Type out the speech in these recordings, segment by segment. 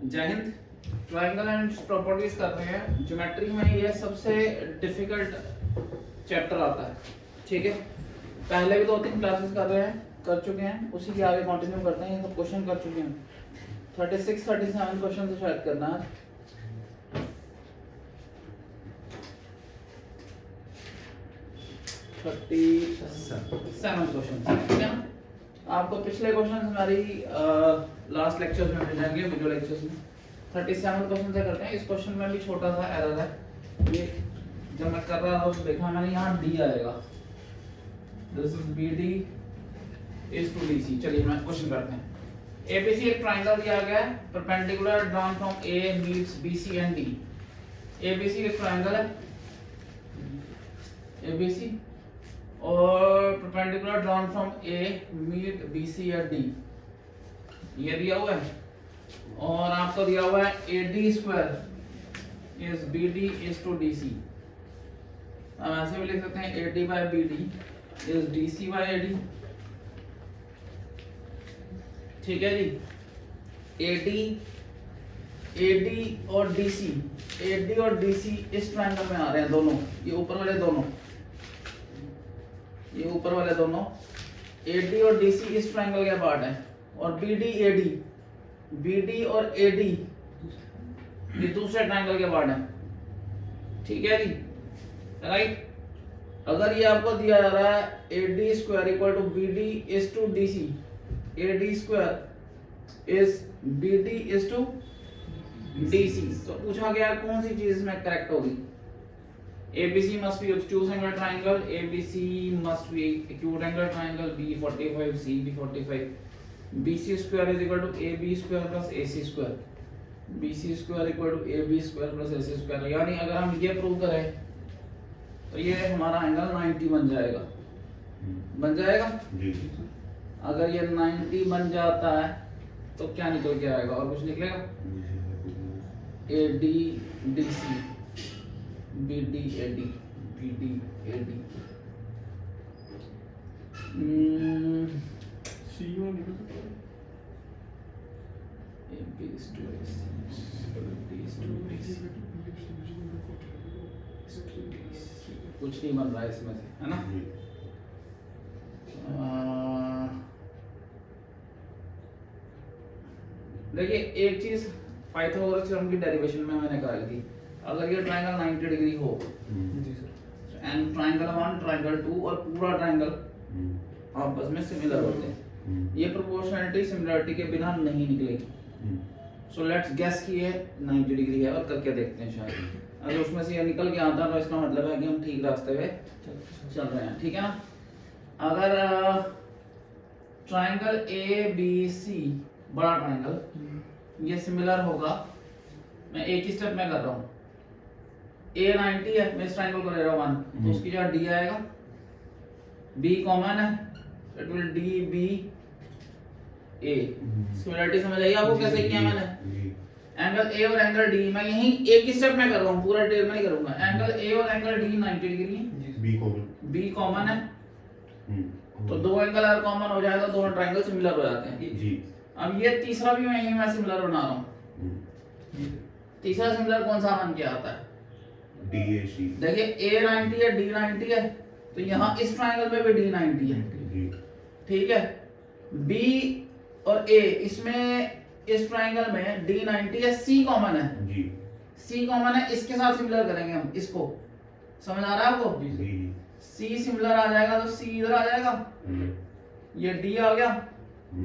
जय Hind. Triangle and properties कर रहे हैं। ज्योमेट्री में ये सबसे डिफिकल्ट चैप्टर आता है, ठीक है। पहले भी 2-3 क्लासेस कर चुके हैं, उसी के आगे कंटिन्यू करते हैं। ये सब क्वेश्चन कर चुके हैं, 36-37 क्वेश्चन से शायद करना है। क्वेश्चन, ठीक है ना। आपको पिछले क्वेश्चन हमारी लास्ट लेक्चर्स में मिल जाएंगे, वीडियो लेक्चर्स में। 37 क्वेश्चन से करते हैं। इस क्वेश्चन में भी छोटा सा एरर है। ये जब मैं कर रहा था तो देखा मैंने, यहाँ डी आएगा। This is BD is to DC। चलिए मैं क्वेश्चन करते हैं। ABC एक ट्रायंगल दिया गया है, perpendicular drawn from A meets BC and D। ABC एक ट्रायंगल है, ABC और perpendicular drawn from A meet BC या D, ये दिया हुआ है। और आपको दिया हुआ है AD square is BD is to DC। हम ऐसे भी लिख सकते हैं AD by BD is DC by AD, ठीक है जी। AD और DC इस ट्रायंगल में आ रहे हैं दोनों, ये ऊपर वाले दोनों AD और DC इस ट्रायंगल के पार्ट है। और BD और AD ये दूसरे ट्रायंगल के पार्ट है, ठीक है जी, राइट। अगर ये आपको दिया जा रहा है AD square equal to BD is to DC, AD square is BD is to DC, तो पूछा गया कौन सी चीज में करेक्ट होगी। ABC must be obtuse angle triangle, ABC must be acute angle triangle, B45, CB45, BC square is equal to AB square plus AC square, BC square equal to AB square plus AC square। यानी अगर हम ये prove करें तो ये हमारा angle 90 बन जाएगा जी। अगर ये 90 बन जाता है तो क्या निकल के आएगा, और कुछ निकलेगा। AD DC BD AD BD AD CO निकल सकता है। AB is to AC, BD is to DC। कुछ नहीं बन रहा है इसमें से, है ना। देखिए एक चीज पाइथागोरस थ्योरम की डेरिवेशन में मैंने कराई थी। अगर ये ट्रायंगल 90 डिग्री हो जी सर, एंड ट्रायंगल 1 ट्रायंगल 2 और पूरा ट्रायंगल आपस में सिमिलर होते हैं, ये प्रोपोर्शनैलिटी सिमिलरिटी के बिना नहीं निकलेगी। सो लेट्स गेस कि ये 90 डिग्री है, और करके देखते हैं। शायद अगर उसमें से ये निकल के आता है तो इसका मतलब है कि हम ठीक रास्ते पे चल रहे हैं, ठीक है ना। अगर ट्रायंगल ABC बड़ा ट्रायंगल ये सिमिलर होगा, मैं एक ही स्टेप में कर रहा हूँ। A 90 है, मैं इस ट्रायंगल को ले रहा हूँ 1, तो उसकी जगह D आएगा। B कॉमन है, it will DB A। Similarity समझ आई आपको कैसे किया मैंने। एंगल A और एंगल D मैं यही एक ही स्टेप में कर रहा हूँ, पूरा डिटेल में नहीं करूंगा। एंगल A और एंगल D 90 डिग्री है, B कॉमन है, तो दो एंगल अगर कॉमन हो जाए तो दोनों ट्रायंगल सिमिलर हो जाते हैं जी। अब ये तीसरा भी मैं यही सिमिलर बना रहा हूँ। तीसरा सिमिलर कौन सा बन के आता है, DAC। देखिए A 90 है, D 90 है, तो यहाँ इस ट्रायंगल पे भी D 90 है, ठीक है। B और A इसमें इस ट्रायंगल में D 90 है, C कॉमन है जी। C कॉमन है, इसके साथ सिमिलर करेंगे हम इसको। समझ आ रहा है आपको जी। C सिमिलर आ जाएगा तो C इधर आ जाएगा, ये D आ गया,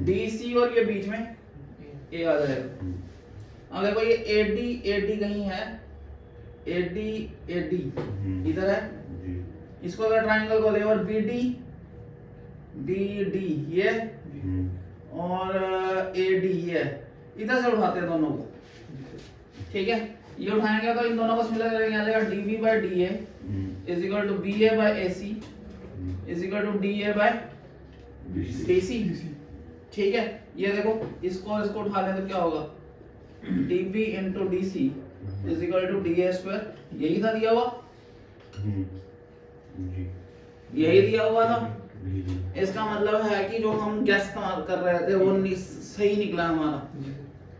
DC और ये बीच में A आ जाएगा। अब देखो ये AD कहीं है, AD इधर है, इसको अगर ट्रायंगल को ले और BD ये और AD ये इधर से उठाते हैं दोनों को, ठीक है। ये उठाएंगे तो इन दोनों को सिमिलर करेंगे, आ जाएगा DB by DA is equal to BA by AC is equal to DA by DC, ठीक है। ये देखो इसको उठा लें तो क्या होगा, DB into DC is equal to DA square, यही था दिया हुआ, यही दिया हुआ था। इसका मतलब है कि जो हम गैस कर रहे थे वो सही निकला हमारा।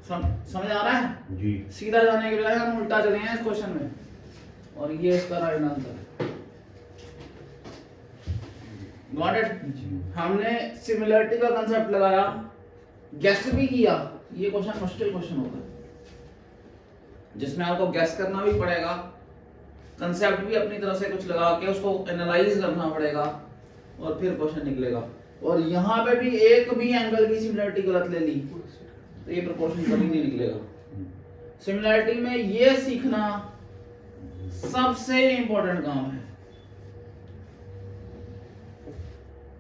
समझ आ रहा है? जी सीधा जाने के बजाय हम उल्टा चले हैं इस क्वेश्चन में, और ये इसका राइट आंसर है। Got it? हमने सिमिलरिटी का कंसेप्ट लगाया, गैस भी किया। ये क्वेश्चन मुश्किल क्वेश्चन होगा जिसमें आपको गैस करना भी पड़ेगा, कंसेप्ट भी अपनी तरफ से कुछ लगा के उसको एनालाइज करना पड़ेगा, और फिर क्वेश्चन निकलेगा। और यहाँ पे भी एक भी एंगल की सिमिलरिटी गलत ले ली तो ये प्रोपोर्शन कभी नहीं निकलेगा। सिमिलरिटी में ये सीखना सबसे इंपॉर्टेंट काम है।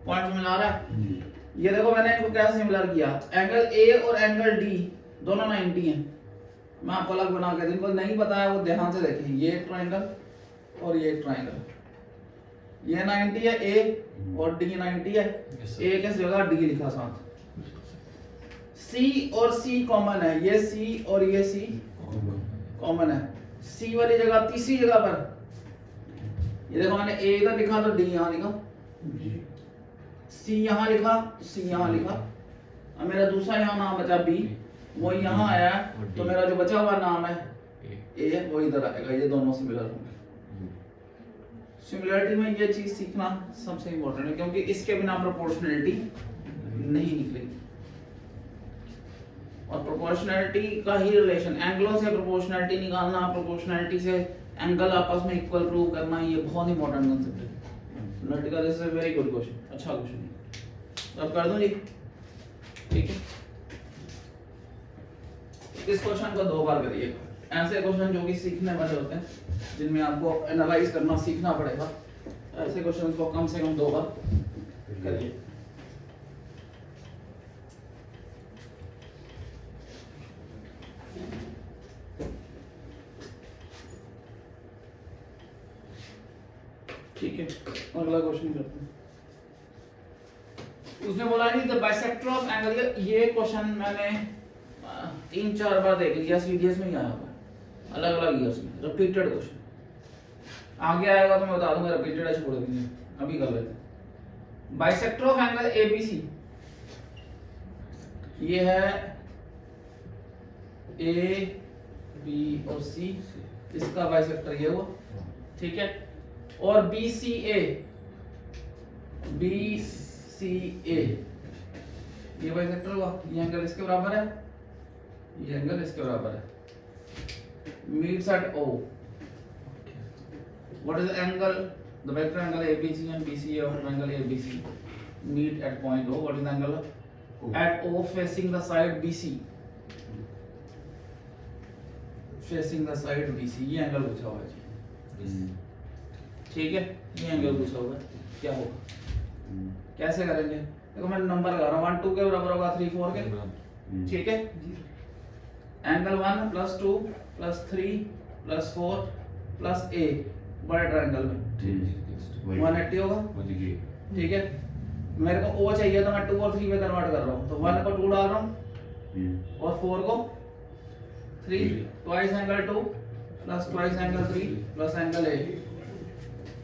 पॉइंट समझ आ रहा है? ये देखो मैंने इनको कैसे सिमिलर किया, एंगल ए और एंगल डी दोनों 90 हैं। मैं आपको अलग बना के, जिनको नहीं पता है वो ध्यान से देखें, ये एक ट्रायंगल और ये एक ट्रायंगल, ये 90 है ए और डी 90 है। ए किस जगह डी लिखा साथ, सी और सी कॉमन है, ये सी और ये सी कॉमन है। सी वाली जगह तीसरी जगह पर ये देखो मैंने ए इधर लिखा तो डी यहाँ लिखा, सी यहाँ लिखा तो सी यहाँ लिखा। अब मेरा दूसरा यहाँ नाम बचा बी, वो यहाँ आया तो मेरा जो बचा हुआ नाम है ए वो इधर आएगा। ये दोनों सिमिलर होंगे। सिमिलरिटी में ये चीज सीखना सबसे इंपॉर्टेंट है, क्योंकि इसके बिना प्रोपोर्शनैलिटी नहीं निकलेगी। और प्रोपोर्शनैलिटी का ही रिलेशन, एंगलों से प्रोपोर्शनैलिटी निकालना, प्रोपोर्शनैलिटी से एंगल आपस में इक्वल प्रूव करना, ये बहुत इंपॉर्टेंट कांसेप्ट है। सिमिलरिटी का this is a very good question, अच्छा क्वेश्चन है। अब कर दूं जी, ठीक है। इस क्वेश्चन को 2 बार करिए। ऐसे क्वेश्चन जो कि सीखने वाले होते हैं, जिनमें आपको एनालाइज करना सीखना पड़ेगा, ऐसे क्वेश्चन को कम से कम 2 बार करिए। ठीक है, अगला क्वेश्चन करते हैं। उसने बोला नहीं द बाइसेक्टर ऑफ एंगल, ये क्वेश्चन मैंने 3-4 बार देख लिया, सीडीएस में ही आया हुआ है, अलग अलग ईयर्स में, रिपीटेड क्वेश्चन। आगे आएगा तो मैं बता दूंगा, रिपीटेड है छोड़ देंगे, अभी कर लेते हैं। बाइसेक्टर ऑफ एंगल एबीसी, ये है ए बी और सी, इसका बाइसेक्टर ये हुआ, ठीक है। और BCA, ये बाइसेक्टर हुआ, ये एंगल इसके बराबर है, ये एंगल इसके बराबर है, meets eight O। What is the angle? The vector angle ABC and BCA of triangle ABC meet at point O. What is the angle? At O facing the side BC. Facing the side BC, ये angle पूछा हुआ है जी, ठीक है। ये angle पूछा हुआ है, क्या होगा, कैसे करेंगे? देखो मैं नंबर लगा रहा हूँ, 1 2 के बराबर होगा 3 4 के, ठीक है। एंगल 1 + 2 + 3 + 4 + A बड़े ट्रायंगल में 180 होगा, ठीक है। मेरे को O चाहिए तो मैं 2 और 3 में कन्वर्ट कर रहा हूँ, तो 1 को 2 डाल रहा हूँ और 4 को 3, twice angle 2 + twice angle 3 + angle A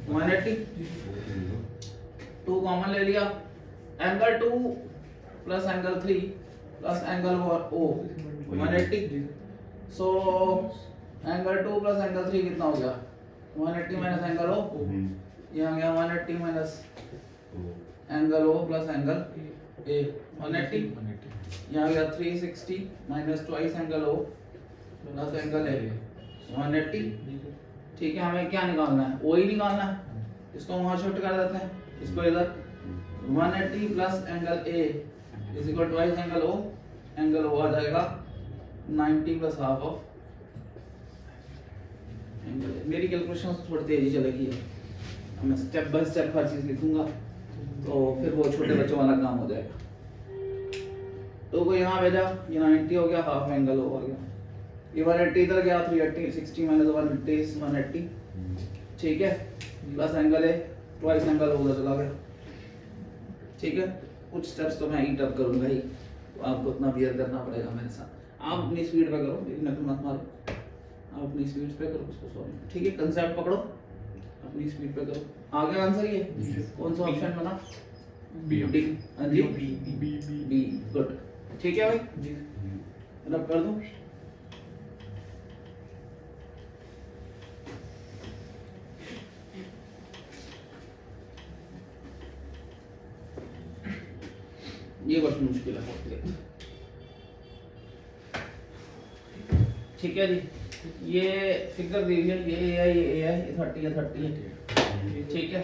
180। 2 common ले लिया, angle 2 + angle 3 + angle O 180। So angle 2 + angle 3 कितना हो गया, 180 माइनस एंगल O, ये आ गया 180 minus angle O + angle A 180, यहाँ आ गया 360 minus twice angle O + angle A 180, ठीक है। हमें क्या निकालना है, O ही निकालना है, इसको वहाँ शिफ्ट कर देते हैं, इसको इधर 180 + angle A = twice angle O, angle O आ जाएगा 90 + हाफ ऑफ एंगल। मेरी कैलकुलेशन थोड़ी तेजी चलेगी, मैं स्टेप बाय स्टेप हर चीज लिखूंगा, तो फिर वो छोटे बच्चों वाला काम हो जाएगा। तो को यहाँ भेजा, ये 90 हो गया, हाफ एंगल हो गया, ये 180 इधर गया, 380 60 माइनस 180 is 180, ठीक है। प्लस एंगल है, ट्वाइस एंगल उधर चला गया, ठीक है। कुछ स्टेप्स तो मैं ईट अप करूंगा ही, तो आपको उतना बियर करना पड़ेगा मेरे साथ। आप अपनी स्पीड पे करो, मेरी नकल मत मारो, आप अपनी स्पीड पे करो उसको सॉल्व, ठीक है। कंसेप्ट पकड़ो, अपनी स्पीड पे करो। आगे आंसर ये कौन सा ऑप्शन बना, बी। हां जी, बी गुड, ठीक है भाई जी। रब कर दूं? ये क्वेश्चन मुश्किल है। ठीक है जी, ये फिगर दी हुई है, ये है, ये है, ये 30 है, 30 है, ठीक है।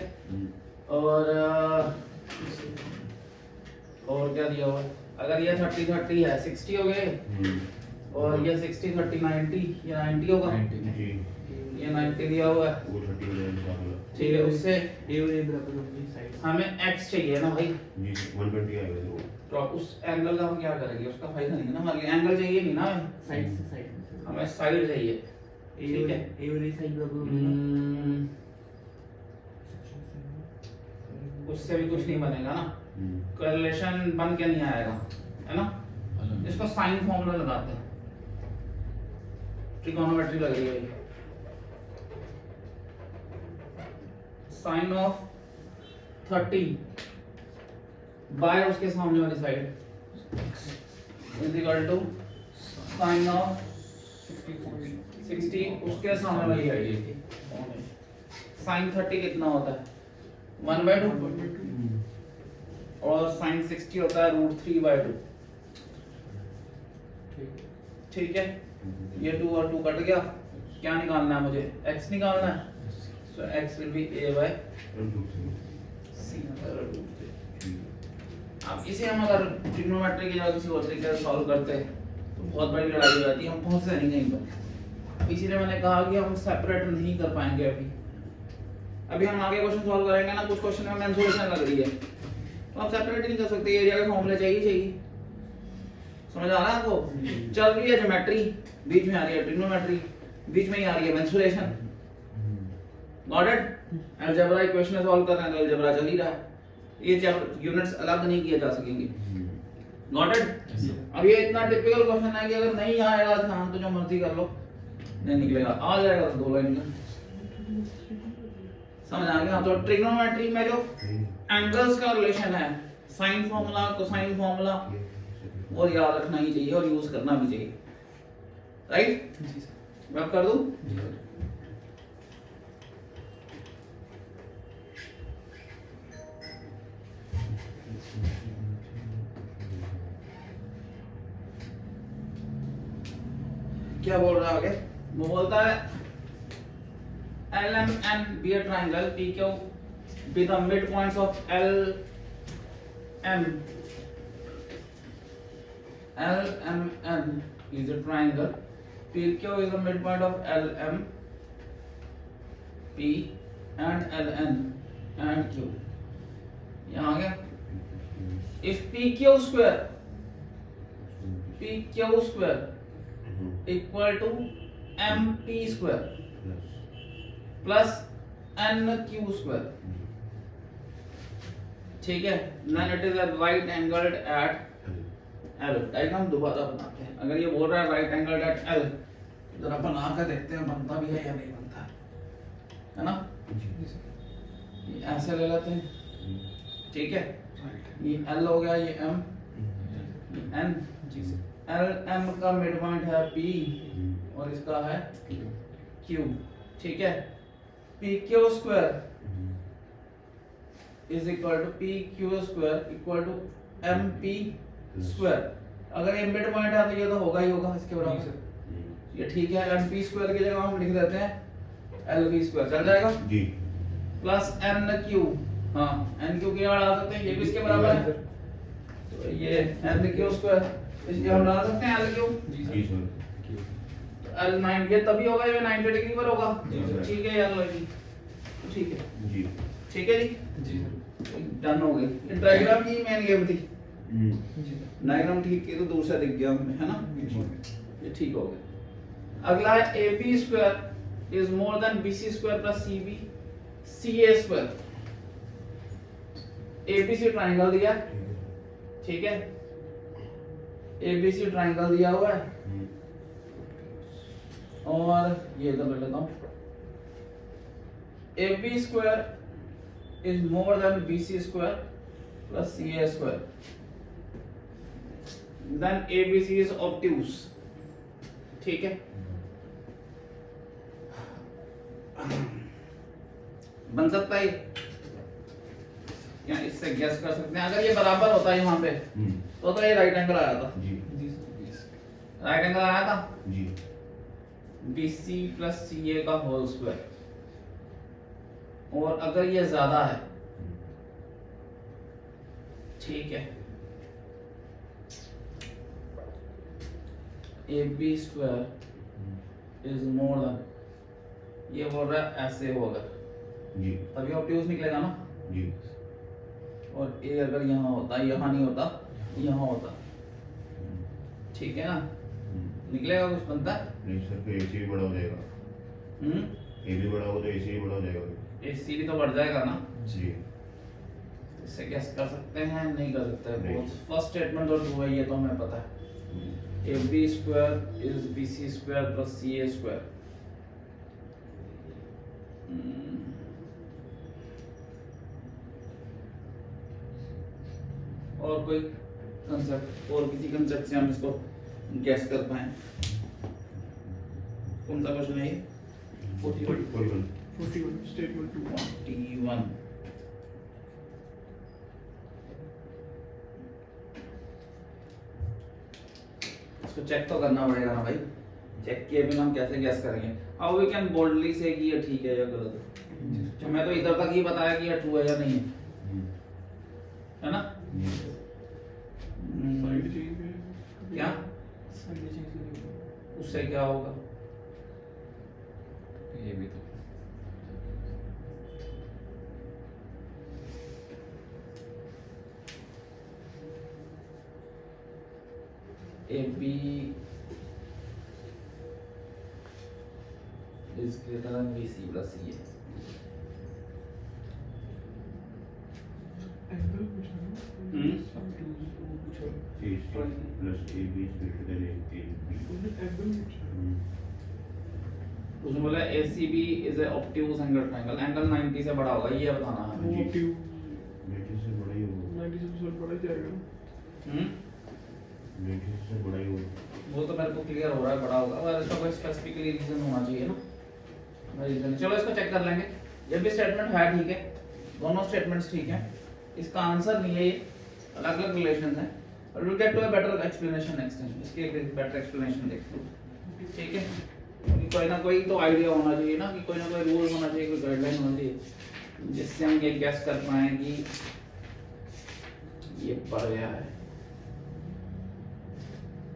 और क्या दिया हुआ है? अगर ये 30 30 है, 60 हो गए, और ये 60 30 90, ये 90 होगा, जी ये 90 दिया हुआ है, वो 30 हो जाएगा। ठीक है। उससे ए और ए बराबर होगी साइड। हमें x चाहिए ना भाई, जी 120 आएगा जो। तो उस एंगल का हम क्या करेंगे? उसका फायदा नहीं है ना, हमारे लिए एंगल चाहिए नहीं ना हमें, साइड से साइड में से। हमें साइड चाहिए, ए ठीक और है। ए और ए साइड बराबर होगी ना। उससे भी कुछ नहीं बनेगा ना, कोरिलेशन बन के नहीं आएगा, है ना। इसको साइन फॉर्मूला लगाते हैं, ट्रिगोनोमेट्री लग रही है ये। साइन ऑफ 30 बाय उसके सामने वाली side is equal to sine of 60 उसके सामने वाली साइड। साइन 30 कितना होता है? 1/2, और साइन 60 होता है √3/2, ठीक है। ये 2 और 2 कट गया, क्या निकालना है मुझे? x निकालना है, सो x विल बी a/c। अब इसे हम अगर ट्रिग्नोमेट्री की जगह किसी और तरीके से सॉल्व करते तो बहुत बड़ी लड़ाई हो जाती है, हम पहुंचते नहीं कहीं पर। इसीलिए मैंने कहा कि हम सेपरेट नहीं कर पाएंगे अभी हम आगे क्वेश्चन सॉल्व करेंगे ना, कुछ क्वेश्चन में मेंसुरेशन लग रही है, तो आप सेपरेट नहीं कर सकते, एरिया के फॉर्मूले चाहिए। समझ आ रहा है आपको? चल रही है ज्योमेट्री, बीच में आ रही है ट्रिग्नोमेट्री, बीच में ही आ रही है mensuration. Got it? Algebra equation solve कर रहे हैं तो अलजेब्रा चल ही रहा है, ये यूनिट्स अलग नहीं किए जा सकेंगे। Got it? अब ये इतना टिपिकल क्वेश्चन है कि अगर नहीं आएगा ध्यान तो जो मर्जी कर लो, नहीं निकलेगा, आ जाएगा तो 2 लाइन में। समझ आ गया? तो ट्रिग्नोमेट्री में जो एंगल्स का रिलेशन है, साइन फार्मूला, कोसाइन फार्मूला, वो याद रखना ही चाहिए और यूज करना भी चाहिए, राइट? मैं कर दूं? क्या बोल रहा है आगे? वो बोलता है LMN be a triangle PQ be the midpoints of LMN is a triangle, PQ is the midpoint of LM, P and LN and Q। यहाँ आ गया। If PQ square equal to MP square plus NQ square, ठीक है, then it is a right angled at L। Diagram दोबारा बनाते हैं। अगर ये बोल रहा है राइट एंगल एट L, जरा बना के देखते हैं बनता भी है या नहीं बनता है ना। ये ऐसे ले लेते हैं, ठीक है, ये L हो गया, ये M, ये N, L M का मिड पॉइंट है P और इसका है Q, ठीक है। PQ square is equal to PQ square equal to MP square. अगर ये मिड पॉइंट है तो ये तो होगा ही होगा इसके बराबर, ये ठीक है। MP स्क्वायर की जगह हम लिख देते हैं LV स्क्वायर, चल जाएगा जी। प्लस NQ, हाँ NQ की जगह डाल सकते हैं, ये भी इसके बराबर है, तो ये NQ स्क्वायर इसके हम डाल सकते हैं LQ। जी सर। L9 ये तभी होगा ये 90 डिग्री पर होगा, जी। ठीक है यार लगी, ठीक है, जी ठीक है जी, डन हो गई। ये डायग्राम की मेन गेम थी, डायग्राम ठीक की तो दूर से दिख गया हमें, है ना, ये ठीक हो गया। अगला है AB square is more than BC square plus CB CA square. ABC triangle दिया, ठीक है, ABC ट्रायंगल दिया हुआ है, और ये इधर ले लेता हूं, AB square is more than BC square plus CA square, then ABC is obtuse. ठीक है, बन सकता है या इससे गैस कर सकते हैं। अगर ये बराबर होता है यहाँ पे तो ये राइट एंगल आया था, जी राइट एंगल आया था जी BC प्लस CA का होल स्क्वायर। और अगर ये ज्यादा है, ठीक है, AB square is more then, ये बोल रहा है ऐसे होगा जी तभी ऑब्ट्यूज निकलेगा ना। जी और A अगर यहाँ होता, यहाँ नहीं होता, यहाँ होता, ठीक है ना, निकलेगा कुछ बनता है। नहीं सर, फिर AC भी बड़ा हो जाएगा। ए भी बड़ा हो तो AC भी बड़ा हो जाएगा। AC भी तो बढ़ जाएगा ना। जी इससे गैस कर सकते हैं, नहीं कर सकते हैं। नहीं। बोथ फर्स्ट स्टेटमेंट और टू है, ये तो हमें पता है। AB square is BC square plus CA square. और कोई कंसेप्ट, और किसी कंसेप्ट से हम इसको गैस कर पाए? कौन सा क्वेश्चन है ये? 41 स्टेटमेंट 2 41। इसको चेक तो करना पड़ेगा ना भाई, चेक किए बिना हम कैसे गैस करेंगे? हाउ वी कैन बोल्डली से कि ये ठीक है या गलत है? तो मैं तो इधर तक ही बताया कि ये ट्रू है या नहीं है, है ना? साइड चेंज है क्या? साइड चेंज करेंगे उससे क्या होगा? ये भी तो AB is greater than BC plus CA. Angle पूछा ना सब टू पूछा AC plus AB is greater than AB। उसने एंगल पूछा उसने बोला ACB is a obtuse angle triangle, angle 90 से बड़ा होगा, ये बताना है। वो ट्यूब 90 से बड़ा ही होगा। 90 से बड़ा ही जाएगा ना 90 से बड़ा ही होगा। वो तो मेरे को क्लियर हो रहा है बड़ा होगा, और इसका कोई स्पेसिफिकली रीजन होना चाहिए ना। रीजन चलो इसको चेक कर लेंगे। ये भी स्टेटमेंट है, ठीक है, दोनों स्टेटमेंट्स ठीक है, इसका आंसर नहीं है, ये अलग अलग रिलेशंस हैं। और will get to a better explanation next time, इसकी एक बेटर एक्सप्लेनेशन देखते हैं, ठीक है। क्योंकि कोई ना कोई तो आइडिया होना चाहिए ना, कि कोई ना कोई रूल होना चाहिए, कोई गाइडलाइन होना चाहिए, जिससे हम ये गैस कर पाए कि ये बढ़ गया है।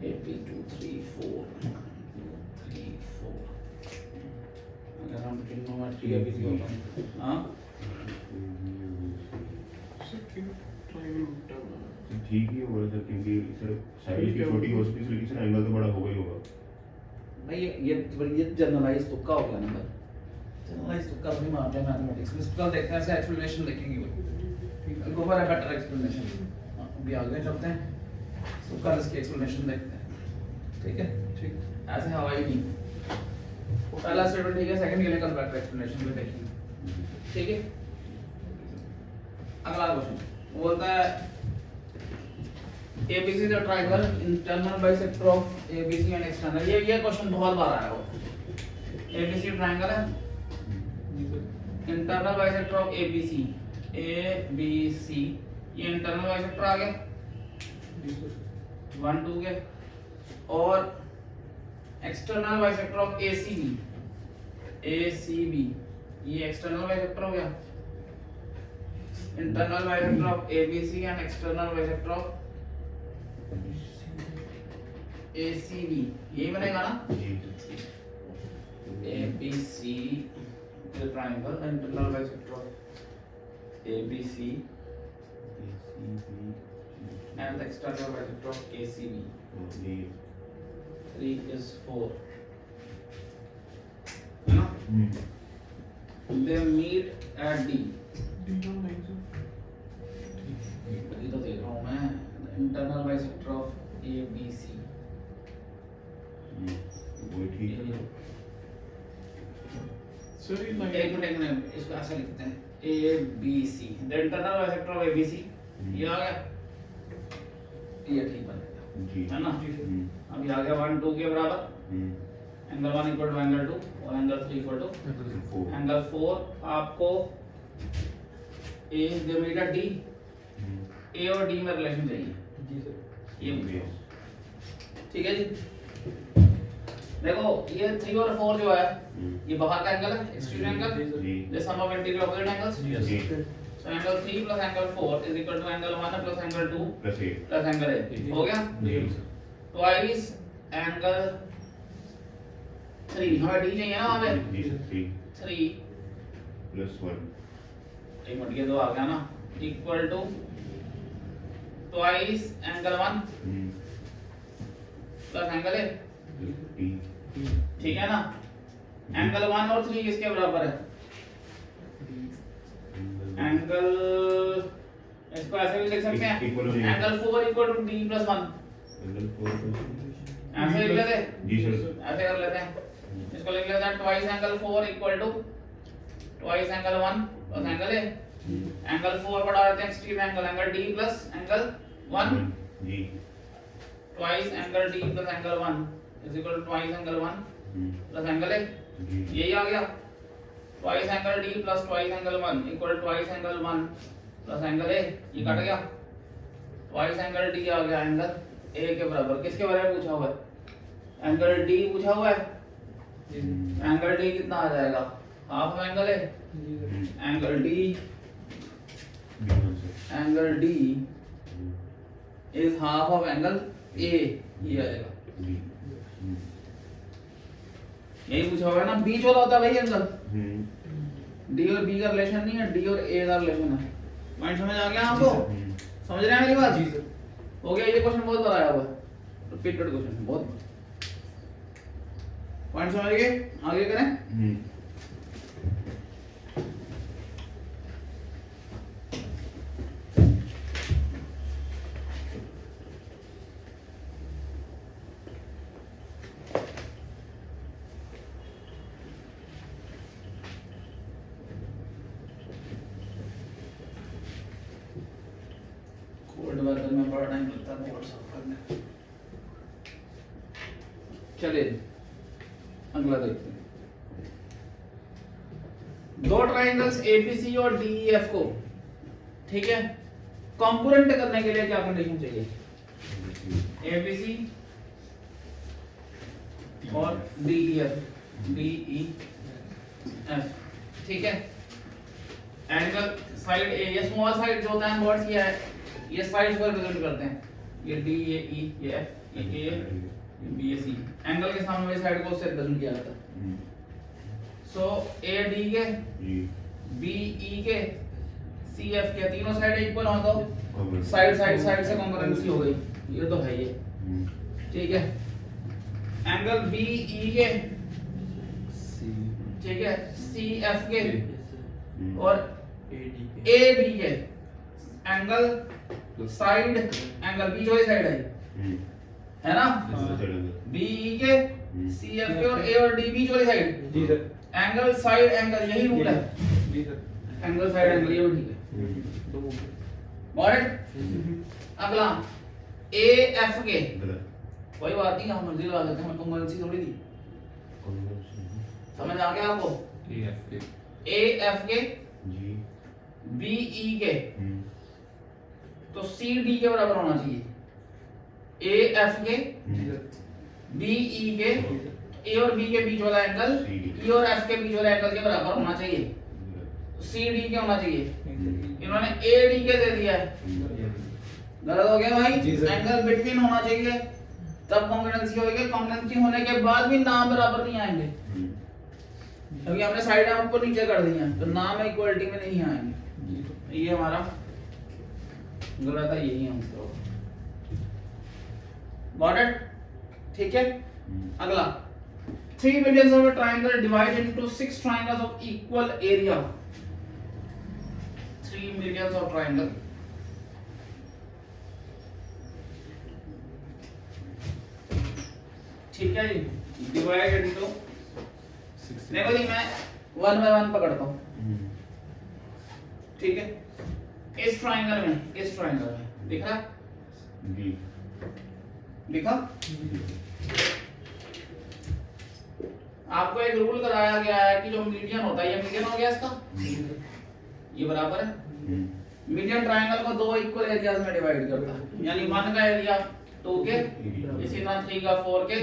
AP 2 3 4 3 4। अगर हम ट्रिग्नोमेट्री अभी भी होता है, हाँ सेकंड ट्रायंगल उल्टा बना ठीक ही होगा सर, क्योंकि सर साइड की छोटी हो सकती है, लेकिन सर एंगल तो बड़ा होगा ही होगा। भाई ये जनरलाइज तुक्का हो गया ना भाई, जनरलाइज तुक्का भी मारते हैं मैथमेटिक्स में। इसका देखते हैं, ऐसे एक्सप्लेनेशन देखेंगे वो, ठीक है, go for a better explanation. अभी आगे चलते हैं, तुक्का इसकी एक्सप्लेनेशन देखते हैं, ठीक है, ठीक ऐसे हवाई नहीं। पहला स्टेटमेंट ठीक है, सेकंड के लिए कल बेटर एक्सप्लेनेशन भी देखेंगे, ठीक है। अगला क्वेश्चन बोलता है ABC is a triangle, internal bisector of ABC and external। ये क्वेश्चन बहुत बार आया हो। ABC ट्रायंगल है, जी sir internal bisector of ABC, ये इंटरनल बाइसेक्टर आ गया जी सर 1 2 के, और एक्सटर्नल बाइसेक्टर ऑफ ACB, ये एक्सटर्नल बाइसेक्टर हो गया। Internal bisector of ABC and external bisector of ACB, यही बनेगा ना। ABC is a triangle, internal bisector of ABC and the external bisector of ACB। 3 is 4, है ना? They meet at D। D का line sir ये तो देख रहा हूँ मैं, internal bisector of ABC। वो ठीक है। सर ये एक लाइन मिनट, इसको ऐसा लिखते हैं ABC, the internal bisector of ABC, ये आ गया, ये ठीक बनेगा, जी है ना? जी सर अभी आ गया 1 2 के बराबर, एंगल 1 इक्वल टू एंगल 2 और एंगल 3 इक्वल टू 4 एंगल 4 आपको ए जो मिलेगा डी, ए और डी में रिलेशन चाहिए। जी सर। ये ठीक है जी। देखो ये 3 और 4 जो है ये बाहर का एंगल है, exterior angle, the sum of interior opposite angles. So angle 3 plus angle 4 is equal to angle 1 plus angle 2 plus angle A। हो गया? Twice angle 3 हमें D चाहिए ना वहाँ पे? 3 plus 1 एक मिनट ये दो आ गया ना, equal to twice angle 1 plus angle A। ठीक है ना? angle 1 और 3 किसके बराबर है? एंगल इसको ऐसे भी लिख सकते हैं, angle 4 equal to d plus 1। ऐसे लिख लेते हैं जी सर। ऐसे कर लेते हैं, इसको लिख लेते हैं twice angle 4 equal to twice angle 1 plus angle A. Angle 4 बढ़ा देते हैं extreme angle, angle d plus angle 1 जी twice angle d plus angle 1 is equal to twice angle 1 plus angle A. यही आ गया, twice angle d plus twice angle 1 equal to twice angle 1 plus angle A. ये cut गया, twice angle d आ गया angle a के बराबर। किसके बारे में पूछा हुआ है? एंगल d पूछा हुआ है। एंगल d कितना आ जाएगा? Half of angle a। Angle d is half of angle a, ये आ जाएगा। यही पूछा हुआ है ना, बीच वाला होता है भाई एंगल। डी और बी का रिलेशन नहीं है, डी और ए का रिलेशन है। पॉइंट समझ आ गया आपको? समझ रहे हैं मेरी बात? जी सर। हो गया, ये क्वेश्चन बहुत बार आया हुआ है, रिपीटेड क्वेश्चन बहुत बार। पॉइंट समझ गए? आगे करें। कोड वर्जन में बड़ा टाइम लगता है कोड साफ करने। चलिए अगला देखते हैं। दो ट्राइंगल्स एबीसी और डीईएफ को, ठीक है, कॉन्करेंट करने के लिए क्या कंडीशन चाहिए? एबीसी और डीईएफ, ठीक है। एंगल साइड ए, ये स्मॉल साइड जो होता है वर्ड्स किया है, ये साइड्स को रिप्रेजेंट करते हैं। ये डी, ये ई, ये एफ, ये ए, ये बी, ये सी। एंगल के सामने वाली साइड को उससे रिप्रेजेंट किया जाता है। सो ए डी के, बी ई के, सी एफ के, तीनों साइड इक्वल हो तो साइड साइड साइड से कॉन्करेंसी हो गई, ये तो है ये, ठीक है। एंगल बी ई के, ठीक है, सी एफ के और ए डी के एंगल साइड, एंगल बी जो साइड है ना, बी ई के, सी एफ के और ए और डी बी जो साइड। जी सर। एंगल साइड एंगल, यही रूल है। जी सर। एंगल साइड एंगल, ये भी ठीक है। Got it? अगला ए एफ के, कोई बात नहीं, हम मर्जी लगा देते हैं, हमको कॉन्करेंसी थोड़ी दी। समझ आ गया आपको? ए एफ के, बी ई के, तो सी डी के बराबर होना चाहिए। ए एफ के, बी ई के, ए और बी के बीच वाला एंगल ई और एफ के बीच वाले एंगल के बराबर होना चाहिए। तो सी डी के होना चाहिए। इन्होंने ए डी के दे दिया है, गलत हो गया भाई। एंगल बिटवीन होना चाहिए, तब कॉन्करेंसी होगी। कॉन्करेंसी होने के बाद भी नाम बराबर नहीं आएंगे, क्योंकि हमने साइड आपको नीचे कर दी है, तो नाम इक्वलिटी में नहीं आएंगे। ये हमारा गलत है, यही आंसर होगा। Got it? ठीक है। अगला 3 medians of a triangle divided into 6 triangles of equal area। 3 medians of triangle, ठीक है जी, डिवाइडेड इनटू, देखो जी मैं 1 by 1 पकड़ता हूं, ठीक है। इस ट्राइंगल में दिख रहा है? दिखा? आपको एक रूल कराया गया है कि जो मीडियन होता है, ये मीडियन हो गया इसका, ये बराबर है। मीडियन ट्रायंगल को दो इक्वल एरियाज में डिवाइड करता है, यानी 1 का एरिया 2 के, इसी तरह 3 का 4 के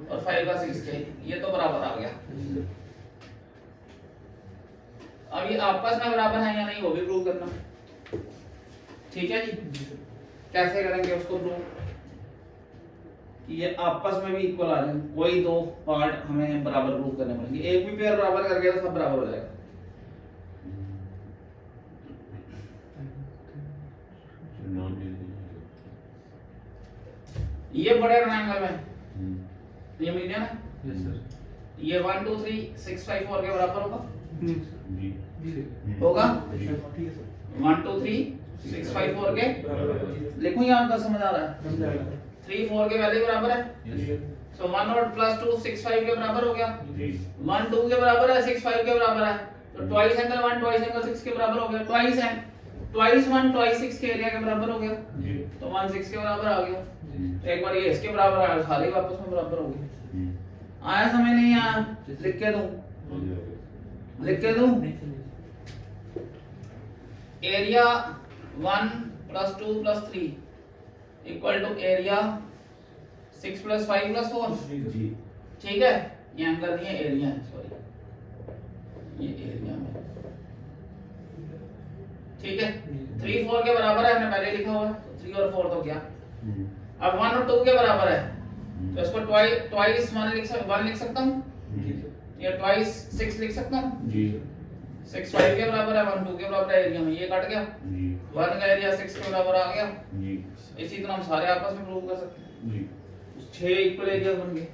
और 5 का 6 के, ये तो बराबर आ गया। अब ये आपस में बराबर है या नहीं वो भी प्रूव करना, ठीक है जी। कैसे करेंगे उसको प्रूव कि ये आपस में भी इक्वल आ जाए, कोई दो पार्ट हमें बराबर प्रूव करने पड़ेंगे। एक भी पेयर बराबर करके तो सब बराबर हो जाएगा। ये बड़े ट्रायंगल में ये मीडियन है, यस सर। ये 1 2 3 6 5 4 के बराबर होगा, जी होगा ठीक है सर। 1 2 3 6 5 4 के लिखूं या आपका समझ आ रहा है? 3 4 के वैल्यू बराबर है, सो 1 और प्लस 2 6 5 के बराबर हो गया। 1 2 के बराबर है, 6 5 के बराबर है, तो ट्वाइस एंगल 1 ट्वाइस एंगल 6 के बराबर हो गया। ट्वाइस 1 ट्वाइस 6 के एरिया के बराबर हो गया, तो 1 6 के बराबर आ गया। तो एक बार ये इसके बराबर आया, सारे वापस में बराबर हो गए। आया समझ नहीं आया? लिख के दूं, लिख के दूं। Area 1 plus 2 plus 3 equal to area 6 plus 5 plus 4, ठीक है। ये एंगल नहीं है, एरिया है, सॉरी ये एरिया में, ठीक है। 3 4 के बराबर है, हमने पहले लिखा हुआ है, तो 3 और 4 तो क्या। अब 1 और 2 के बराबर है, तो इसको ट्वाइस 1 लिख सकता हूँ, या ट्वाइस 6 लिख सकता हूँ। 6 5 के बराबर है, 1 2 के बराबर है, एरिया में ये कट गया, 1 का एरिया 6 के बराबर आ गया। इसी तरह हम सारे आपस में प्रूव कर सकते हैं, 6 इक्वल एरिया बन गए।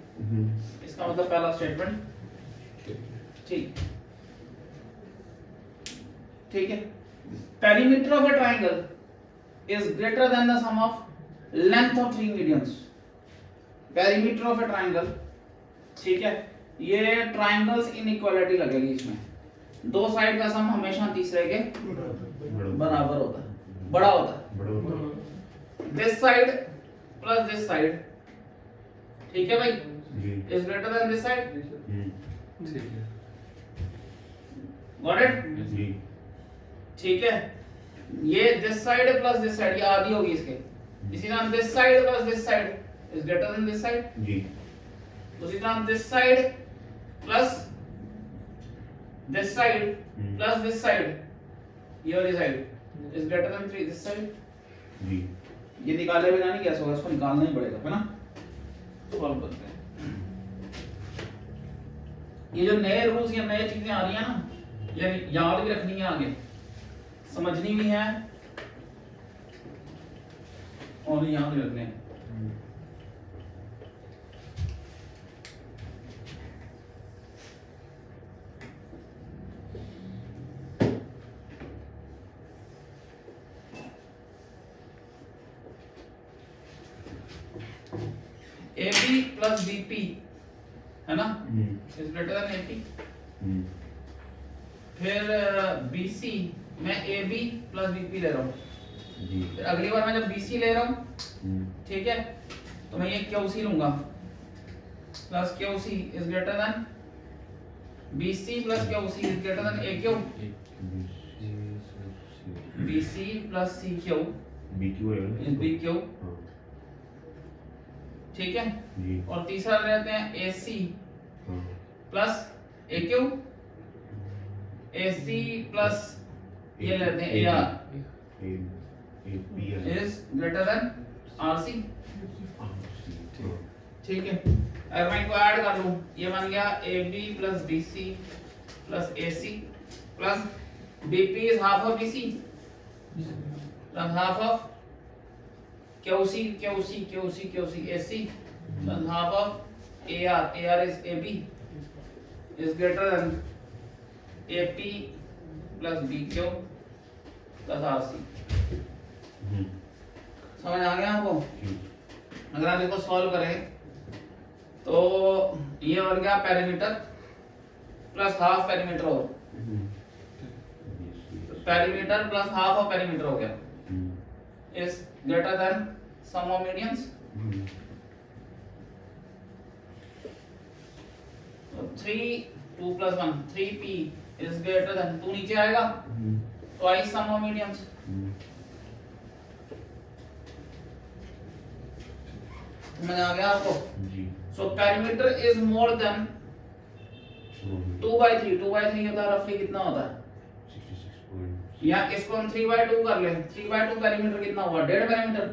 इसका मतलब पहला स्टेटमेंट ठीक, ठीक है। Perimeter of a triangle is greater than the sum of length of 3 medians. Perimeter of a triangle, ठीक है, ये ट्रायंगल्स इनइक्वालिटी लगेगी इसमें, दो साइड का सम हमेशा तीसरे के बराबर होता है, बड़ा होता है। This side plus this side, ठीक है भाई, is greater then this side, got it, ठीक है। ये this side plus this side, ये आधी होगी इसके, इसी तरह this side plus this side is greater then this side, उसी तरह this side plus this side plus this side, ये वाली side is greater then 3 this side. ये निकाले बिना नहीं कैसे होगा, इसको निकालना ही पड़ेगा, है ना। सॉल्व करते हैं। ये जो नए रूल्स या नए चीजें आ रही है ना, ये याद भी रखनी है, आगे समझनी भी है और याद भी रखने हैं। AB प्लस BP है ना, इज ग्रेटर देन AP। फिर BC मैं AB प्लस BP ले रहा हूँ, फिर अगली बार मैं जब BC ले रहा हूँ, ठीक है, तो मैं ये QC लूंगा, plus QC is greater then BC plus QC is greater then AQ, BC plus CQ is BQ, ठीक है। और तीसरा लेते हैं AC plus AQ, AC plus ये लेते हैं AR is greater then RC, ठीक है। अगर मैं इनको ऐड कर लूं, ये बन गया AB plus BC plus AC plus BP is half of BC plus half of QC AC plus half of AR is AB is greater than AP plus BQ plus RC। समझ आ गया आपको? अगर आप इसको सॉल्व करें तो ये बन गया पेरीमीटर प्लस हाफ पेरीमीटर हो, perimeter plus half of perimeter हो गया is greater than sum of medians. तो 3 2 + 1 3p is greater than 2 नीचे आएगा twice sum of medians। समझ आ गया आपको? जी so perimeter is more than 2/3 2/3 होता है रफली कितना होता है 66 या इसको हम 3/2 कर ले 3/2 पेरीमीटर कितना हुआ 1.5 perimeter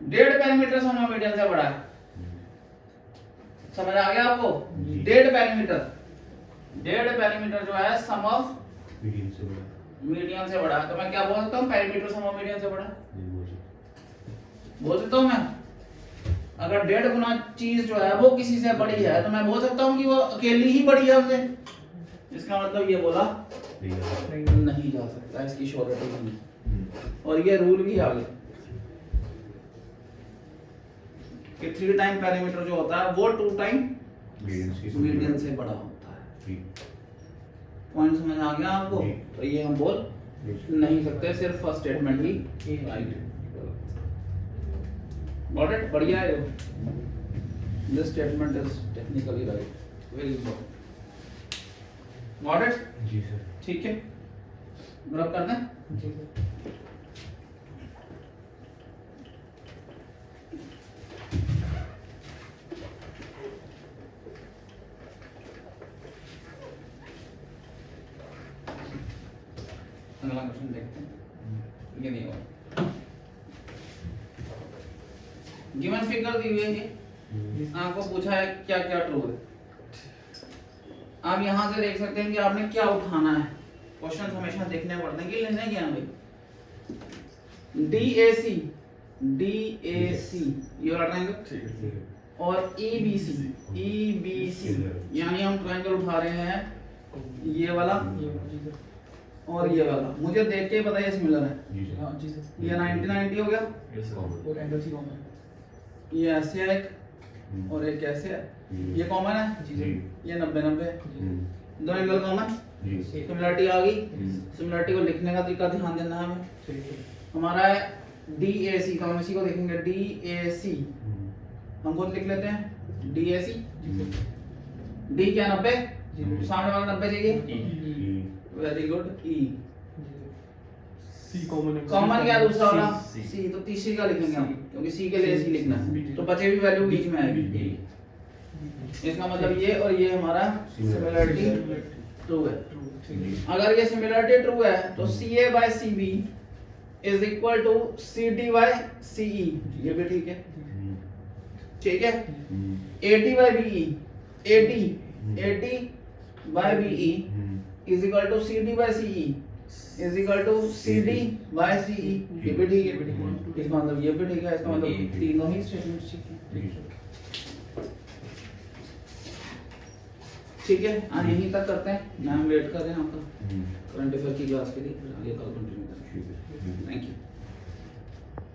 1.5 perimeter sum of median से बड़ा है। समझ आ गया आपको? 1.5 पेरीमीटर 1.5 पेरीमीटर जो है सम ऑफ मीडियन से बड़ा मीडियन से बड़ा है। तो मैं क्या बोल सकता हूँ पेरीमीटर सम ऑफ मीडियन से बड़ा है? नहीं बोल सकते। बोल सकता हूँ मैं? अगर 1.5 गुना चीज जो है वो किसी से बड़ी है तो मैं बोल सकता हूँ कि वो अकेली ही बड़ी है हमसे। इसका मतलब ये बोला नहीं जा सकता, इसकी श्योरिटी नहीं है। और ये रूल भी आ गया कि 3 टाइम पेरीमीटर जो होता है वो 2 टाइम मीडियन से बड़ा होता है। पॉइंट समझ आ गया आपको? जी। तो ये हम बोल नहीं सकते, सिर्फ फर्स्ट स्टेटमेंट ही राइट है। Got it? बढ़िया है। This statement is technically right. Very good. Got it? जी सर। ठीक है। ग्रुप करना है? जी सर। अगला क्वेश्चन देखते हैं। ये नहीं होगा। गिवन फिगर दी हुई है ये। आपको पूछा है क्या क्या ट्रू है। आप यहां से देख सकते हैं कि आपने क्या उठाना है। क्वेश्चन हमेशा देखने पड़ते हैं कि लेने क्या है भाई। DAC DAC ये वाला ट्रायंगल ठीक है। और EBC यानी हम ट्रायंगल उठा रहे हैं ये वाला और ये वाला। मुझे देख के ही पता है ये सिमिलर है। जी सर। हाँ जी सर। ये 90-90 हो गया। और एंगल सी कॉमन है। ये ऐसे है एक और एक ऐसे है। ये कॉमन है। जी सर। ये 90-90 है। दो एंगल कॉमन। जी सिमिलरिटी आ गई। सिमिलरिटी को लिखने का तरीका ध्यान देना है हमें। ठीक है। हमारा है DAC, तो हम इसी को देखेंगे DAC। हम खुद लिख लेते हैं DAC। D क्या 90? जी। सामने वाला 90 चाहिए। E. Very good. E C common है। कॉमन क्या दूसरा वाला सी। C, तो तीसरी का लिखेंगे हम C। क्योंकि C के लिए C लिखना है B। तो बचे हुई वैल्यू बीच में आएगी। इसका मतलब ये और ये हमारा सिमिलरिटी ट्रू है। अगर ये सिमिलरिटी ट्रू है तो CA/CB is equal to CD/CE। ये भी ठीक है। ठीक है। AD/BE AD/BE is equal to CD/CE is equal to CD/CE। ये भी ठीक है। इसका मतलब ये भी ठीक है। इसका मतलब तीनों ही स्टेटमेंट्स ठीक है। ठीक है। आज यहीं तक करते हैं। मैम वेट कर रहे हैं आपका करंट अफेयर की क्लास के लिए। आगे कल कंटिन्यू करेंगे। Thank you.